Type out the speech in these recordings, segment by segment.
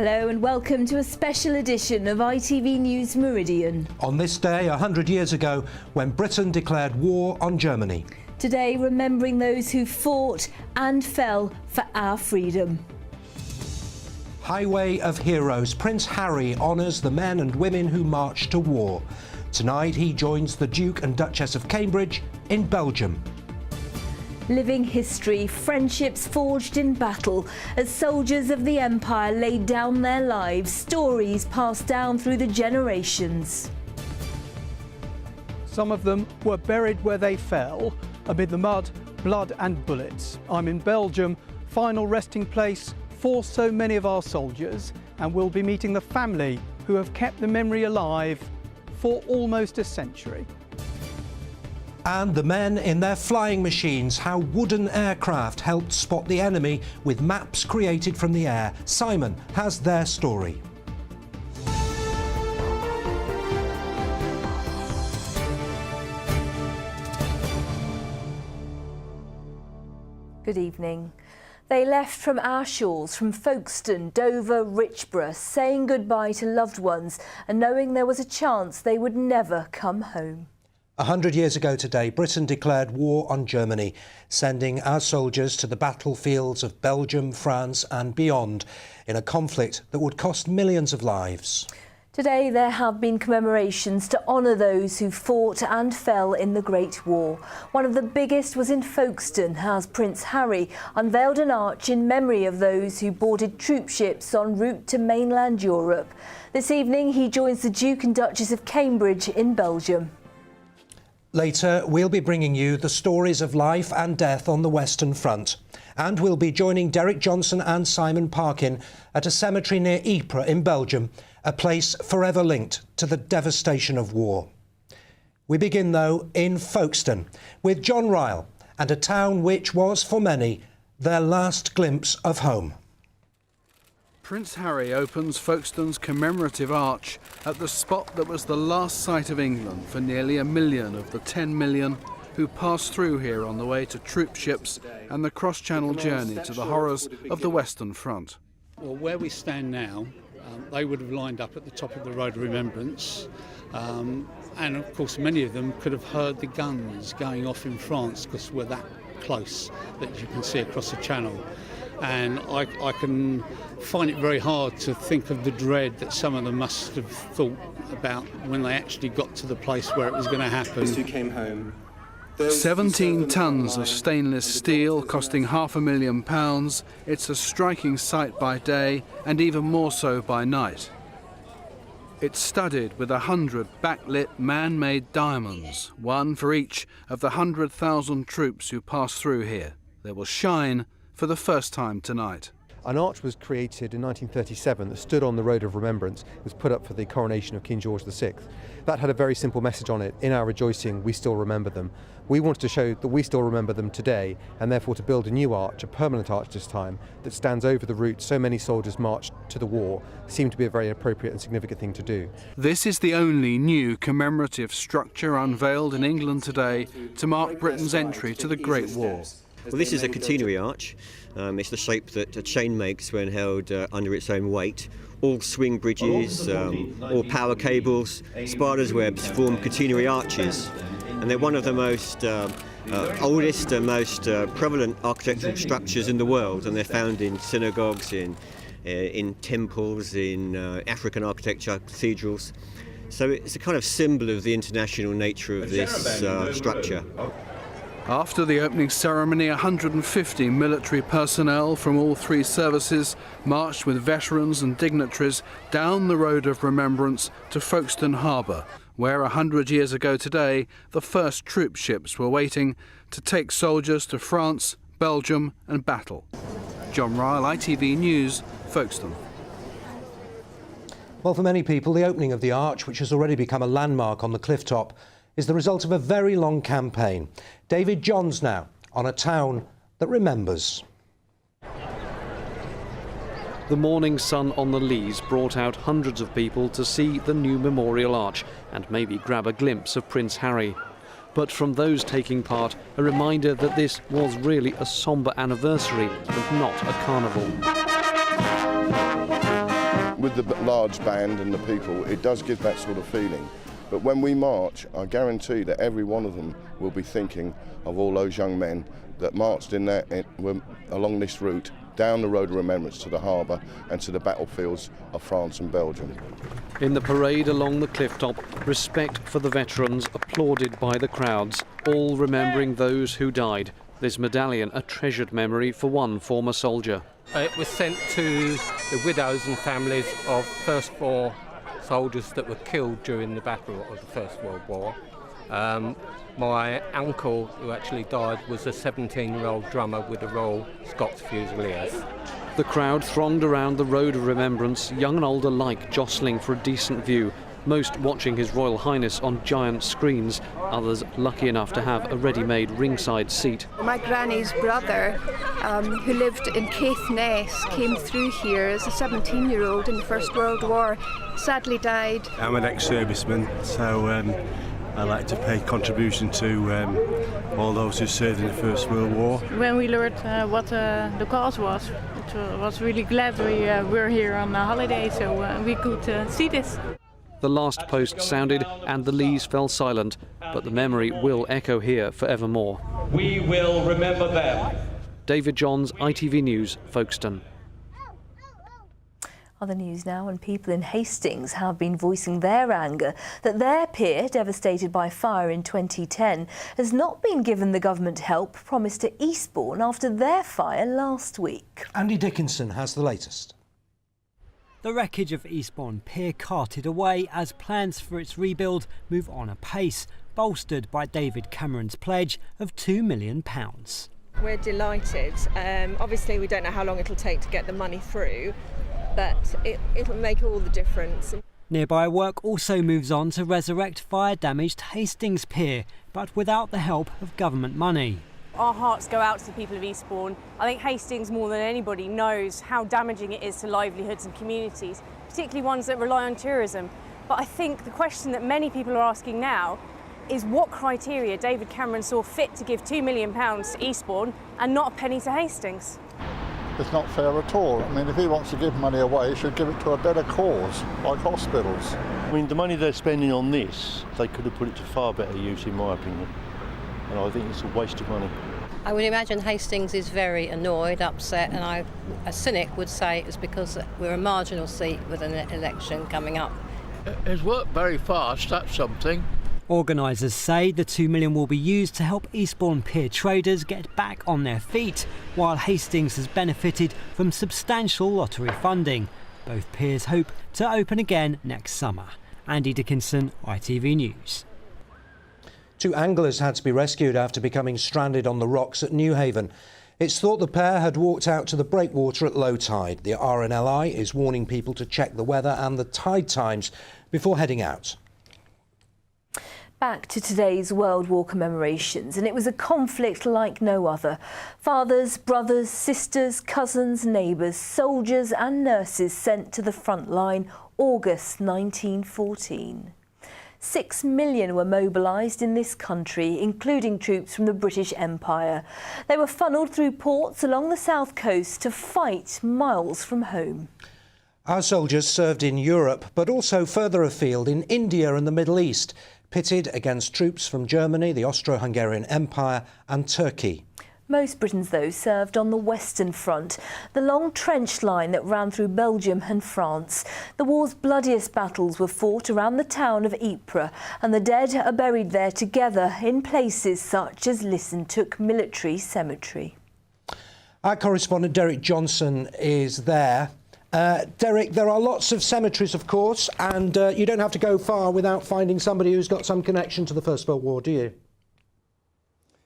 Hello and welcome to a special edition of ITV News Meridian. On this day, 100 years ago, when Britain declared war on Germany. Today, remembering those who fought and fell for our freedom. Highway of Heroes. Prince Harry honours the men and women who marched to war. Tonight, he joins the Duke and Duchess of Cambridge in Belgium. Living history, friendships forged in battle as soldiers of the Empire laid down their lives, stories passed down through the generations. Some of them were buried where they fell, amid the mud, blood and bullets. I'm in Belgium, final resting place for so many of our soldiers, and we'll be meeting the family who have kept the memory alive for almost a century. And the men in their flying machines, how wooden aircraft helped spot the enemy with maps created from the air. Simon has their story. Good evening. They left from our shores, from Folkestone, Dover, Richborough, saying goodbye to loved ones and knowing there was a chance they would never come home. 100 years ago today, Britain declared war on Germany, sending our soldiers to the battlefields of Belgium, France and beyond in a conflict that would cost millions of lives. Today there have been commemorations to honour those who fought and fell in the Great War. One of the biggest was in Folkestone, as Prince Harry unveiled an arch in memory of those who boarded troop ships en route to mainland Europe. This evening he joins the Duke and Duchess of Cambridge in Belgium. Later, we'll be bringing you the stories of life and death on the Western Front. And we'll be joining Derek Johnson and Simon Parkin at a cemetery near Ypres in Belgium, a place forever linked to the devastation of war. We begin, though, in Folkestone with John Ryle and a town which was, for many, their last glimpse of home. Prince Harry opens Folkestone's commemorative arch at the spot that was the last sight of England for nearly 1 million of the 10 million who passed through here on the way to troop ships and the cross-channel journey to the horrors of the Western Front. Well, where we stand now, they would have lined up at the top of the Road of Remembrance, and of course many of them could have heard the guns going off in France because we're that close that you can see across the channel. And I can find it very hard to think of the dread that some of them must have thought about when they actually got to the place where it was going to happen. Who came home. 17 tons of stainless steel costing £500,000. It's a striking sight by day and even more so by night. It's studded with 100 backlit man-made diamonds, one for each of the 100,000 troops who passed through here. They will shine for the first time tonight. An arch was created in 1937 that stood on the Road of Remembrance. It was put up for the coronation of King George VI. That had a very simple message on it: in our rejoicing we still remember them. We wanted to show that we still remember them today, and therefore to build a new arch, a permanent arch this time, that stands over the route so many soldiers marched to the war, seemed to be a very appropriate and significant thing to do. This is the only new commemorative structure unveiled in England today to mark Britain's entry to the Great War. Well, this is a catenary arch. It's the shape that a chain makes when held under its own weight. All swing bridges, all power cables, spiders' webs form catenary arches, and they're one of the most oldest and most prevalent architectural structures in the world, and they're found in synagogues, in temples, in African architecture, cathedrals. So it's a kind of symbol of the international nature of this structure. After the opening ceremony, 150 military personnel from all three services marched with veterans and dignitaries down the Road of Remembrance to Folkestone Harbour, where 100 years ago today the first troop ships were waiting to take soldiers to France, Belgium and battle. John Ryle, ITV News, Folkestone. Well, for many people, the opening of the arch, which has already become a landmark on the cliff top, is the result of a very long campaign. David Johns now on a town that remembers. The morning sun on the Leas brought out hundreds of people to see the new memorial arch and maybe grab a glimpse of Prince Harry. But from those taking part, a reminder that this was really a sombre anniversary and not a carnival. with the large band and the people, it does give that sort of feeling. But when we march, I guarantee that every one of them will be thinking of all those young men that marched along this route, down the Road of Remembrance to the harbour and to the battlefields of France and Belgium. In the parade along the cliff top, respect for the veterans applauded by the crowds, all remembering those who died. This medallion a treasured memory for one former soldier. It was sent to the widows and families of First War soldiers that were killed during the Battle of the First World War. My uncle, who actually died, was a 17-year-old drummer with the Royal Scots Fusiliers. The crowd thronged around the Road of Remembrance, young and old alike jostling for a decent view, most watching His Royal Highness on giant screens, others lucky enough to have a ready-made ringside seat. My granny's brother, who lived in Caithness, came through here as a 17-year-old in the First World War, sadly died. I'm an ex-serviceman, so I like to pay contribution to all those who served in the First World War. When we learned what the cause was, it was really glad we were here on a holiday, so we could see this. The last post sounded and the Lees fell silent, but the memory will echo here forevermore. We will remember them. David Johns, ITV News, Folkestone. Other news now, and people in Hastings have been voicing their anger that their pier, devastated by fire in 2010, has not been given the government help promised to Eastbourne after their fire last week. Andy Dickinson has the latest. The wreckage of Eastbourne Pier carted away as plans for its rebuild move on apace, bolstered by David Cameron's pledge of £2 million. We're delighted. Obviously we don't know how long it'll take to get the money through, but it'll make all the difference. Nearby work also moves on to resurrect fire-damaged Hastings Pier, but without the help of government money. Our hearts go out to the people of Eastbourne. I think Hastings, more than anybody, knows how damaging it is to livelihoods and communities, particularly ones that rely on tourism. But I think the question that many people are asking now is what criteria David Cameron saw fit to give £2 million to Eastbourne and not a penny to Hastings. It's not fair at all. I mean, if he wants to give money away, he should give it to a better cause, like hospitals. I mean, the money they're spending on this, they could have put it to far better use, in my opinion. And I think it's a waste of money. I would imagine Hastings is very annoyed, upset, and a cynic would say it's because we're a marginal seat with an election coming up. It's worked very fast, that's something. Organisers say the £2 million will be used to help Eastbourne Pier traders get back on their feet, while Hastings has benefited from substantial lottery funding. Both piers hope to open again next summer. Andy Dickinson, ITV News. 2 anglers had to be rescued after becoming stranded on the rocks at Newhaven. It's thought the pair had walked out to the breakwater at low tide. The RNLI is warning people to check the weather and the tide times before heading out. Back to today's World War commemorations, and it was a conflict like no other. Fathers, brothers, sisters, cousins, neighbours, soldiers and nurses sent to the front line, August 1914. 6 million were mobilised in this country, including troops from the British Empire. They were funnelled through ports along the south coast to fight miles from home. Our soldiers served in Europe, but also further afield in India and the Middle East, pitted against troops from Germany, the Austro-Hungarian Empire and Turkey. Most Britons, though, served on the Western Front, the long trench line that ran through Belgium and France. The war's bloodiest battles were fought around the town of Ypres, and the dead are buried there together in places such as Lissontook Military Cemetery. Our correspondent Derek Johnson is there. Derek, there are lots of cemeteries, of course, and you don't have to go far without finding somebody who's got some connection to the First World War, do you?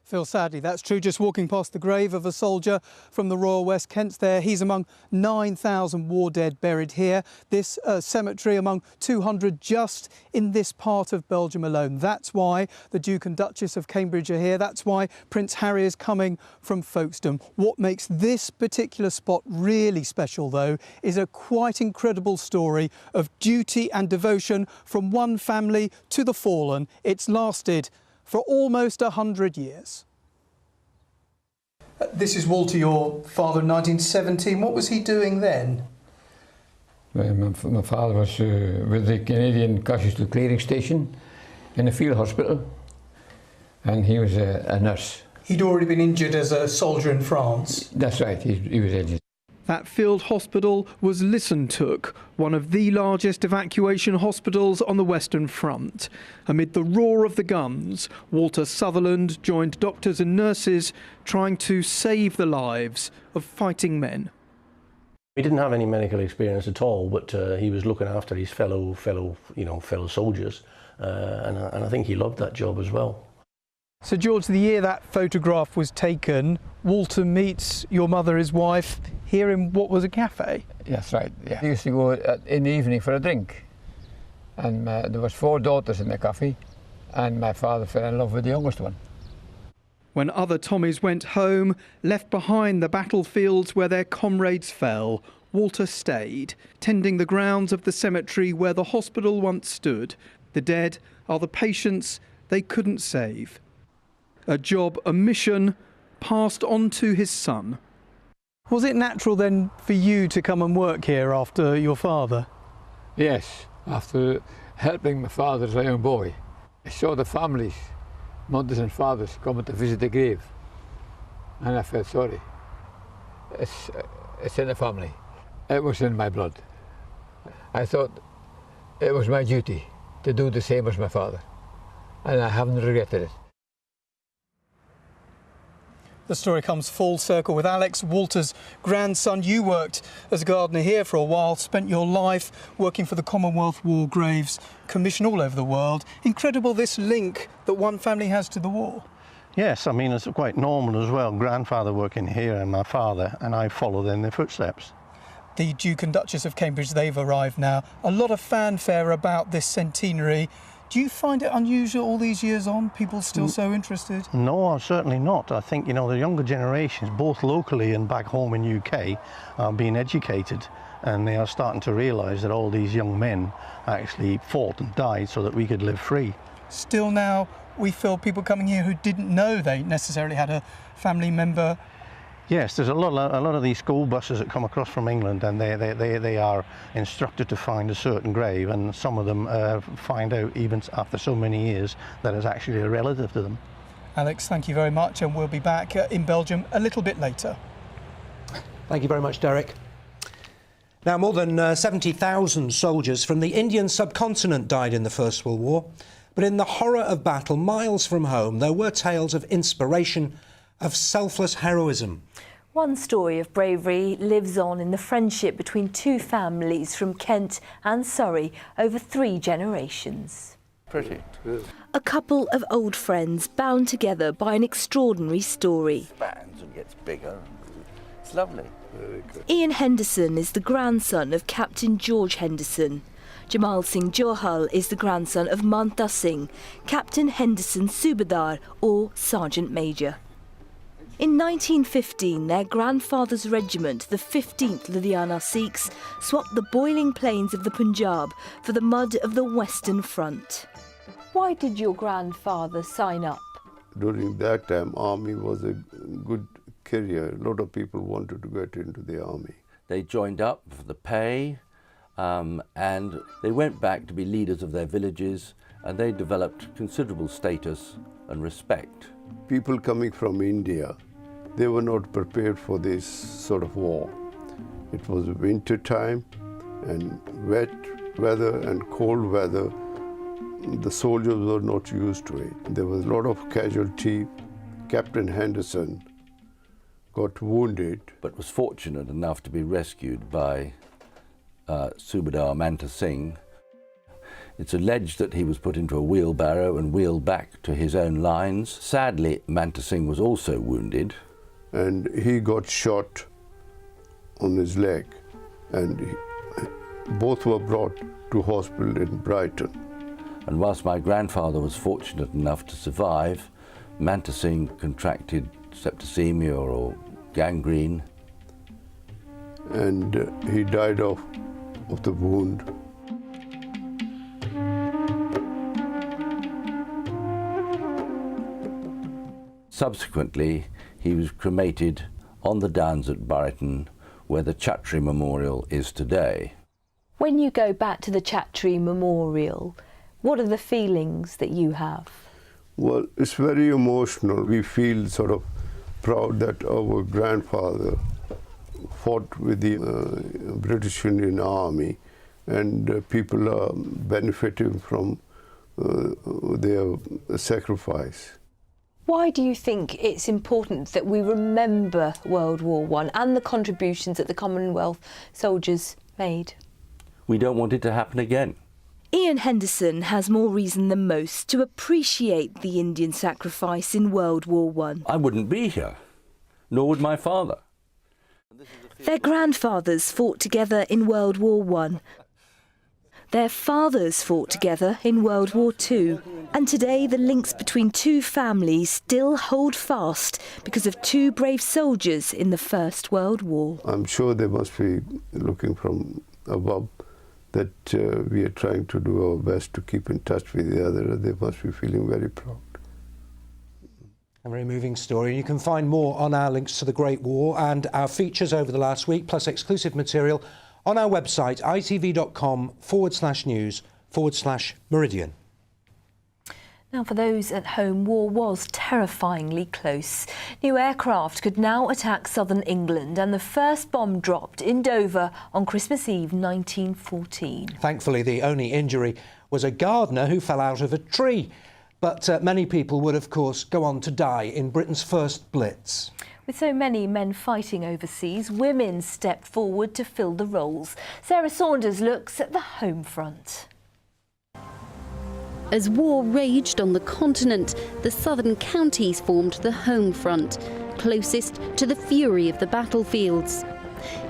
Phil, sadly, that's true. Just walking past the grave of a soldier from the Royal West Kents there. He's among 9,000 war dead buried here. This cemetery among 200 just in this part of Belgium alone. That's why the Duke and Duchess of Cambridge are here. That's why Prince Harry is coming from Folkestone. What makes this particular spot really special, though, is a quite incredible story of duty and devotion from one family to the fallen. It's lasted for almost 100 years. This is Walter, your father, in 1917. What was he doing then? My father was with the Canadian Casualty Clearing Station in a field hospital, and he was a nurse. He'd already been injured as a soldier in France. That's right, he was injured. That field hospital was Lissontook, one of the largest evacuation hospitals on the Western Front. Amid the roar of the guns, Walter Sutherland joined doctors and nurses trying to save the lives of fighting men. He didn't have any medical experience at all, but he was looking after his fellow soldiers, and I think he loved that job as well. So George, the year that photograph was taken, Walter meets your mother, his wife, here in what was a cafe. That's right, yeah. He used to go in the evening for a drink, and there was 4 daughters in the cafe, and my father fell in love with the youngest one. When other Tommies went home, left behind the battlefields where their comrades fell, Walter stayed, tending the grounds of the cemetery where the hospital once stood. The dead are the patients they couldn't save. A job, a mission, passed on to his son. Was it natural then for you to come and work here after your father? Yes, after helping my father as a young boy. I saw the families, mothers and fathers, coming to visit the grave, and I felt sorry. It's in the family. It was in my blood. I thought it was my duty to do the same as my father, and I haven't regretted it. The story comes full circle with Alex, Walter's grandson. You worked as a gardener here for a while, spent your life working for the Commonwealth War Graves Commission all over the world. Incredible, this link that one family has to the war. Yes, I mean, it's quite normal as well. Grandfather working here and my father, and I followed in their footsteps. The Duke and Duchess of Cambridge, they've arrived now. A lot of fanfare about this centenary. Do you find it unusual all these years on, people still so interested? No, certainly not. I think, the younger generations, both locally and back home in UK, are being educated, and they are starting to realise that all these young men actually fought and died so that we could live free. Still now, we feel people coming here who didn't know they necessarily had a family member. Yes, there's a lot of these school buses that come across from England, and they are instructed to find a certain grave, and some of them find out even after so many years that it's actually a relative to them. Alex, thank you very much, and we'll be back in Belgium a little bit later. Thank you very much, Derek. Now, more than 70,000 soldiers from the Indian subcontinent died in the First World War, but in the horror of battle miles from home, there were tales of inspiration, of selfless heroism. One story of bravery lives on in the friendship between 2 families from Kent and Surrey over 3 generations. Pretty. A couple of old friends bound together by an extraordinary story. Expands and gets bigger. It's lovely. Very good. Ian Henderson is the grandson of Captain George Henderson. Jamal Singh Johal is the grandson of Manta Singh, Captain Henderson Subadar or Sergeant Major. In 1915, their grandfather's regiment, the 15th Ludhiana Sikhs, swapped the boiling plains of the Punjab for the mud of the Western Front. Why did your grandfather sign up? During that time, army was a good career. A lot of people wanted to get into the army. They joined up for the pay, and they went back to be leaders of their villages, and they developed considerable status and respect. People coming from India, they were not prepared for this sort of war. It was winter time and wet weather and cold weather. The soldiers were not used to it. There was a lot of casualty. Captain Henderson got wounded, but was fortunate enough to be rescued by Subadar Manta Singh. It's alleged that he was put into a wheelbarrow and wheeled back to his own lines. Sadly, Manta Singh was also wounded. And he got shot on his leg, and both were brought to hospital in Brighton. And whilst my grandfather was fortunate enough to survive, Manta Singh contracted septicemia or gangrene. And he died of the wound. Subsequently, he was cremated on the Downs at Brighton, where the Chattree Memorial is today. When you go back to the Chattree Memorial, what are the feelings that you have? Well, it's very emotional. We feel sort of proud that our grandfather fought with the British Indian Army, and people are benefiting from their sacrifice. Why do you think it's important that we remember World War I and the contributions that the Commonwealth soldiers made? We don't want it to happen again. Ian Henderson has more reason than most to appreciate the Indian sacrifice in World War I. I wouldn't be here, nor would my father. Their grandfathers fought together in World War I. Their fathers fought together in World War II. And today the links between two families still hold fast because of two brave soldiers in the First World War. I'm sure they must be looking from above that we are trying to do our best to keep in touch with the other. They must be feeling very proud. A very moving story. You can find more on our links to the Great War and our features over the last week, plus exclusive material on our website, itv.com/news/Meridian. Now, for those at home, war was terrifyingly close. New aircraft could now attack southern England, and the first bomb dropped in Dover on Christmas Eve 1914. Thankfully, the only injury was a gardener who fell out of a tree. But many people would, of course, go on to die in Britain's first Blitz. With so many men fighting overseas, women stepped forward to fill the roles. Sarah Saunders looks at the home front. As war raged on the continent, the southern counties formed the home front, closest to the fury of the battlefields.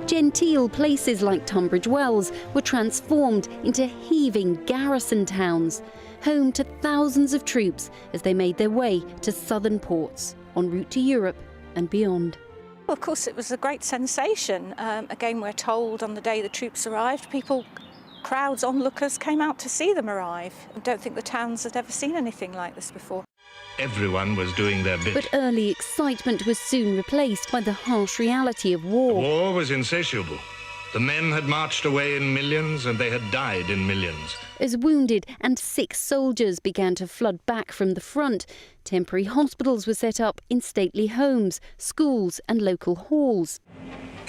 Genteel places like Tunbridge Wells were transformed into heaving garrison towns, home to thousands of troops as they made their way to southern ports en route to Europe and beyond. Well, of course, it was a great sensation. Again, we're told on the day the troops arrived, crowds, onlookers came out to see them arrive. I don't think the towns had ever seen anything like this before. Everyone was doing their bit. But early excitement was soon replaced by the harsh reality of war. The war was insatiable. The men had marched away in millions and they had died in millions. As wounded and sick soldiers began to flood back from the front, temporary hospitals were set up in stately homes, schools and local halls.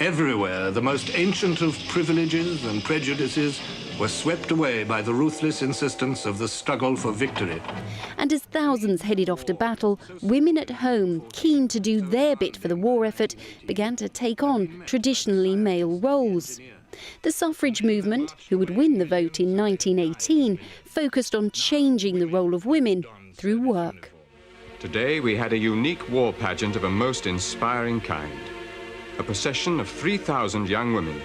Everywhere, the most ancient of privileges and prejudices were swept away by the ruthless insistence of the struggle for victory. And as thousands headed off to battle, women at home, keen to do their bit for the war effort, began to take on traditionally male roles. The suffrage movement, who would win the vote in 1918, focused on changing the role of women through work. Today we had a unique war pageant of a most inspiring kind. A procession of 3,000 young women,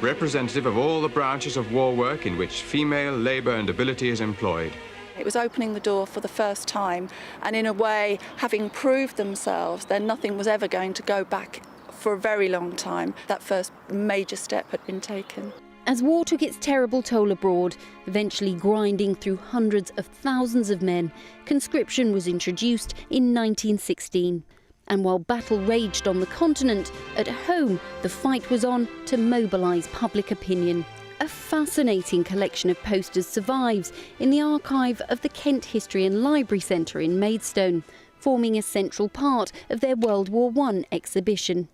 representative of all the branches of war work in which female labour and ability is employed. It was opening the door for the first time, and in a way, having proved themselves, then nothing was ever going to go back for a very long time. That first major step had been taken. As war took its terrible toll abroad, eventually grinding through hundreds of thousands of men, conscription was introduced in 1916. And while battle raged on the continent, at home the fight was on to mobilise public opinion. A fascinating collection of posters survives in the archive of the Kent History and Library Centre in Maidstone, forming a central part of their World War I exhibition.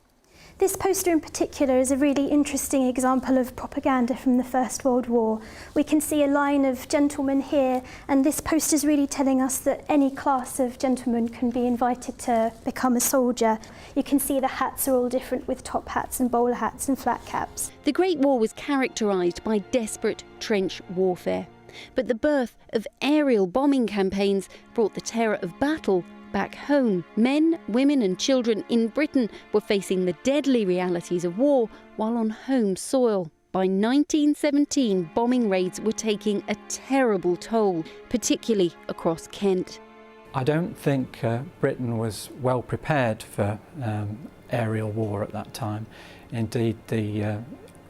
This poster in particular is a really interesting example of propaganda from the First World War. We can see a line of gentlemen here, and this poster is really telling us that any class of gentlemen can be invited to become a soldier. You can see the hats are all different, with top hats and bowler hats and flat caps. The Great War was characterised by desperate trench warfare. But the birth of aerial bombing campaigns brought the terror of battle back home. Men, women and children in Britain were facing the deadly realities of war while on home soil. By 1917, bombing raids were taking a terrible toll, particularly across Kent. I don't think Britain was well prepared for aerial war at that time. Indeed, the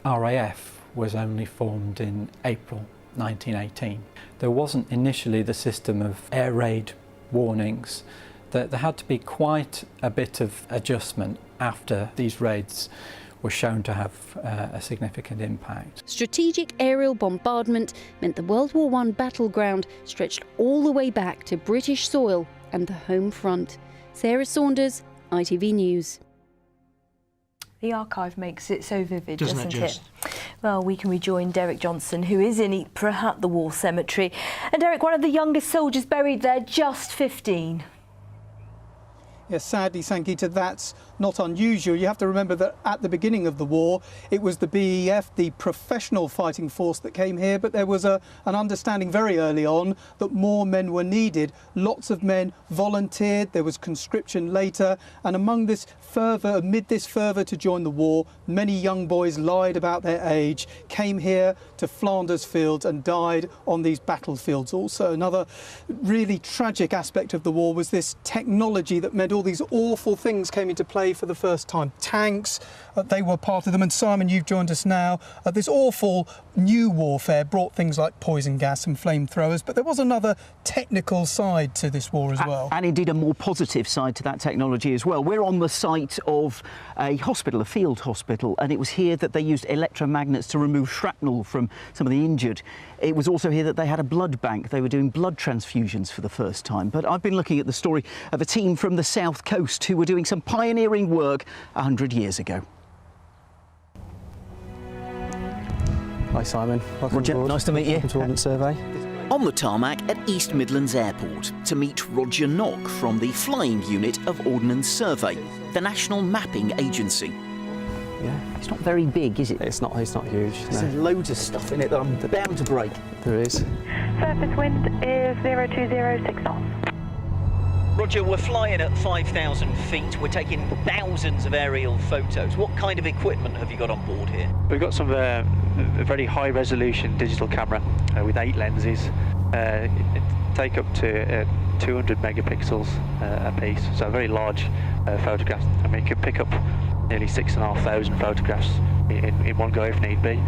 RAF was only formed in April 1918. There wasn't initially the system of air raid warnings. There had to be quite a bit of adjustment after these raids was shown to have a significant impact. Strategic aerial bombardment meant the World War I battleground stretched all the way back to British soil and the home front. Sarah Saunders, ITV News. The archive makes it so vivid, doesn't it? it? Well, we can rejoin Derek Johnson, who is in Ypres at the War Cemetery. And Derek, one of the youngest soldiers buried there, just 15. Yes, sadly, Sangeeta, that's not unusual. You have to remember that at the beginning of the war, it was the BEF, the professional fighting force, that came here, but there was an understanding very early on that more men were needed. Lots of men volunteered, there was conscription later, and amid this fervour to join the war, many young boys lied about their age, came here to Flanders fields and died on these battlefields. Also, another really tragic aspect of the war was this technology that meant all these awful things came into play for the first time. Tanks, they were part of them, and Simon, you've joined us now. This awful new warfare brought things like poison gas and flamethrowers, but there was another technical side to this war as well. And indeed a more positive side to that technology as well. We're on the site of a hospital, a field hospital, and it was here that they used electromagnets to remove shrapnel from some of the injured. It was also here that they had a blood bank. They were doing blood transfusions for the first time. But I've been looking at the story of a team from the South Coast who were doing some pioneering work 100 years ago. Hi Simon, welcome Roger, aboard. nice to meet you. Welcome to Ordnance Survey. On the tarmac at East Midlands Airport to meet Roger Knock from the Flying Unit of Ordnance Survey, the national mapping agency. Yeah. It's not very big, is it? It's not huge. There's No. loads of stuff in it that I'm bound to break. There is. Surface wind is 0206 knots. Roger, we're flying at 5,000 feet. We're taking thousands of aerial photos. What kind of equipment have you got on board here? We've got some a very high resolution digital camera with 8 lenses. It take up to 200 megapixels a piece, so very large photographs. I mean, you could pick up nearly 6,500 photographs in one go if need be.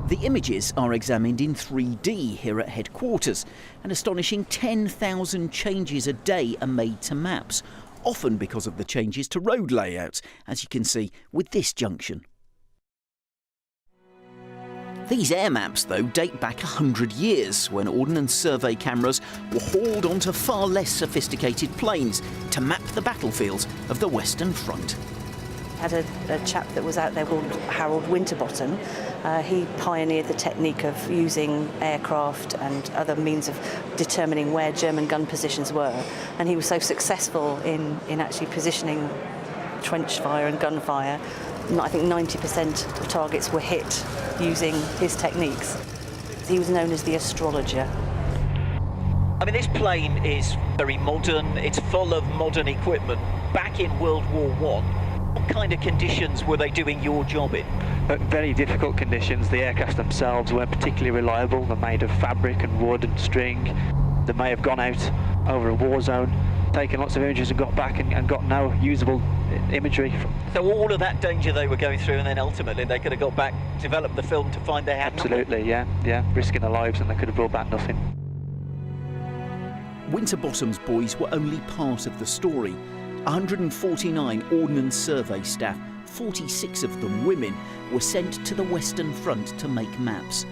The images are examined in 3D here at headquarters. An astonishing 10,000 changes a day are made to maps, often because of the changes to road layouts, as you can see with this junction. These air maps, though, date back 100 years, when Ordnance Survey cameras were hauled onto far less sophisticated planes to map the battlefields of the Western Front. Had a chap that was out there called Harold Winterbottom. He pioneered the technique of using aircraft and other means of determining where German gun positions were, and he was so successful in actually positioning trench fire and gunfire. I think 90% of targets were hit using his techniques. He was known as the astrologer. I mean, this plane is very modern, it's full of modern equipment. Back in World War I, what kind of conditions were they doing your job in? Very difficult conditions. The aircraft themselves weren't particularly reliable. They're made of fabric and wood and string. They may have gone out over a war zone, taken lots of images and got back and got no usable imagery. So all of that danger they were going through, and then ultimately they could have got back, developed the film to find they had Absolutely, yeah, risking their lives, and they could have brought back nothing. Winterbottom's boys were only part of the story. 149 Ordnance Survey staff, 46 of them women, were sent to the Western Front to make maps.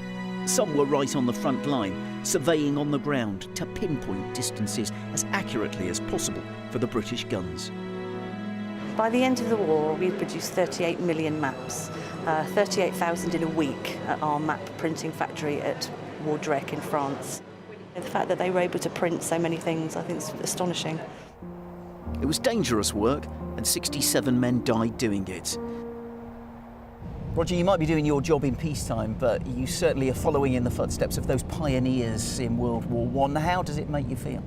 Some were right on the front line, surveying on the ground to pinpoint distances as accurately as possible for the British guns. By the end of the war, we produced 38 million maps, 38,000 in a week at our map printing factory at Vaudrec in France. The fact that they were able to print so many things, I think, is astonishing. It was dangerous work, and 67 men died doing it. Roger, you might be doing your job in peacetime, but you certainly are following in the footsteps of those pioneers in World War I. How does it make you feel?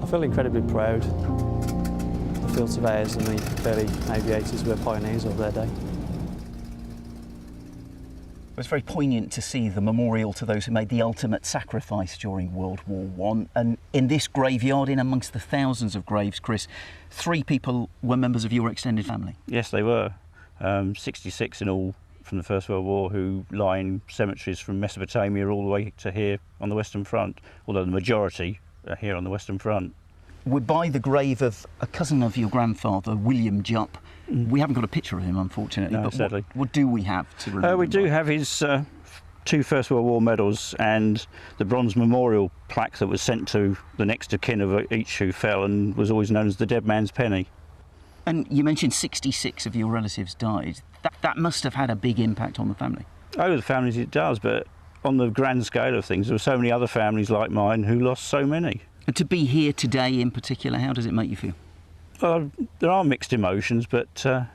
I feel incredibly proud. The field surveyors and the early aviators were pioneers of their day. It was very poignant to see the memorial to those who made the ultimate sacrifice during World War I. And in this graveyard, in amongst the thousands of graves, Chris, 3 people were members of your extended family. Yes, they were. 66 in all from the First World War who lie in cemeteries from Mesopotamia all the way to here on the Western Front, although the majority are here on the Western Front. we're by the grave of a cousin of your grandfather, William Jupp. We haven't got a picture of him, unfortunately. No, but sadly. What do we have to remember? We do him by? have his 2 First World War medals and the bronze memorial plaque that was sent to the next of kin of each who fell and was always known as the dead man's penny. And you mentioned 66 of your relatives died. That must have had a big impact on the family. Over the families it does, but on the grand scale of things, there were so many other families like mine who lost so many. And to be here today in particular, how does it make you feel? Well, there are mixed emotions, but I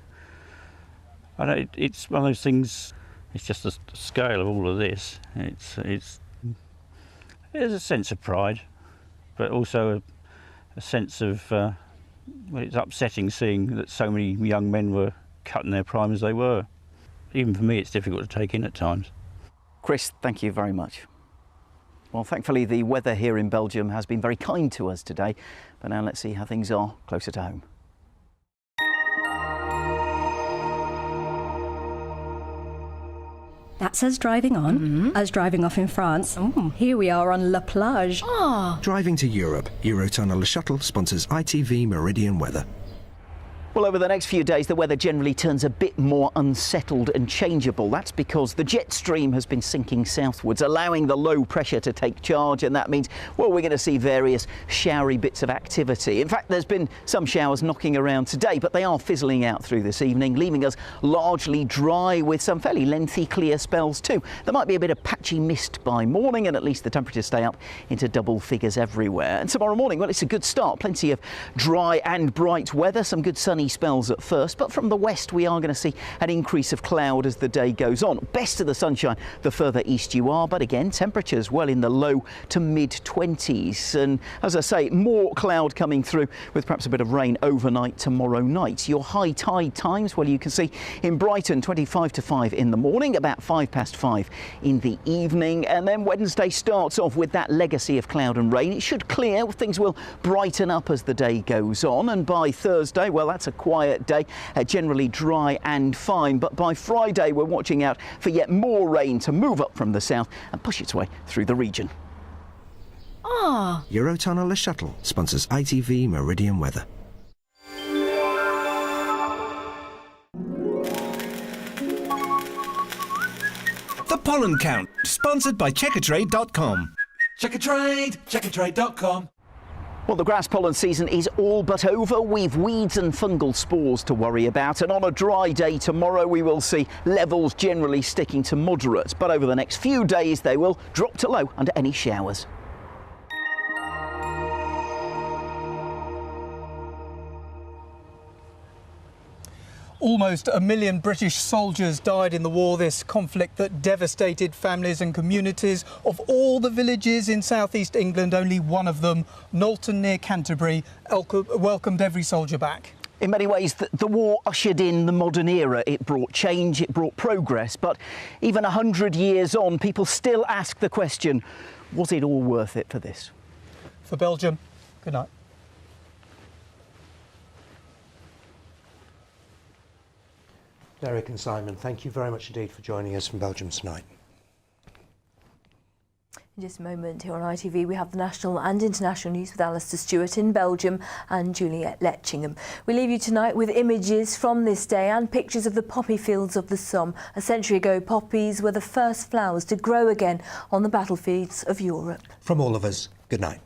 know it's one of those things. It's just the scale of all of this. There's a sense of pride, but also a sense of well, it's upsetting seeing that so many young men were cut in their prime as they were. Even for me, it's difficult to take in at times. Chris, thank you very much. Well, thankfully, the weather here in Belgium has been very kind to us today, but now let's see how things are closer to home. That's us driving on, us driving off in France. Here we are on La Plage. Driving to Europe, Eurotunnel Le Shuttle sponsors ITV Meridian Weather. Well, over the next few days, the weather generally turns a bit more unsettled and changeable. That's because the jet stream has been sinking southwards, allowing the low pressure to take charge, and that means, well, we're going to see various showery bits of activity. In fact, there's been some showers knocking around today, but they are fizzling out through this evening, leaving us largely dry with some fairly lengthy clear spells too. There might be a bit of patchy mist by morning, and at least the temperatures stay up into double figures everywhere. And tomorrow morning, well, it's a good start. Plenty of dry and bright weather, some good sunny spells at first, but from the west we are going to see an increase of cloud as the day goes on. Best of the sunshine the further east you are, but again temperatures well in the low to mid 20s, and as I say, more cloud coming through with perhaps a bit of rain overnight tomorrow night. Your high tide times, well, you can see in Brighton 25 to 5 in the morning, about 5 past 5 in the evening, and then Wednesday starts off with that legacy of cloud and rain. It should clear, things will brighten up as the day goes on, and by Thursday, well, that's a quiet day, generally dry and fine, but by Friday we're watching out for yet more rain to move up from the south and push its way through the region. Eurotunnel Le Shuttle sponsors ITV Meridian Weather. The Pollen Count, sponsored by Checkatrade.com. Checkatrade.com. Well, the grass pollen season is all but over. We've weeds and fungal spores to worry about, and on a dry day tomorrow we will see levels generally sticking to moderate, but over the next few days they will drop to low under any showers. Almost 1 million British soldiers died in the war, this conflict that devastated families and communities. Of all the villages in southeast England, only one of them, Knowlton near Canterbury, welcomed every soldier back. In many ways, the war ushered in the modern era. It brought change, it brought progress, but even 100 years on, people still ask the question, was it all worth it for this? For Belgium, good night. Derek and Simon, thank you very much indeed for joining us from Belgium tonight. In just a moment here on ITV, we have the national and international news with Alistair Stewart in Belgium and Juliet Letchingham. We leave you tonight with images from this day and pictures of the poppy fields of the Somme. A century ago, poppies were the first flowers to grow again on the battlefields of Europe. From all of us, good night.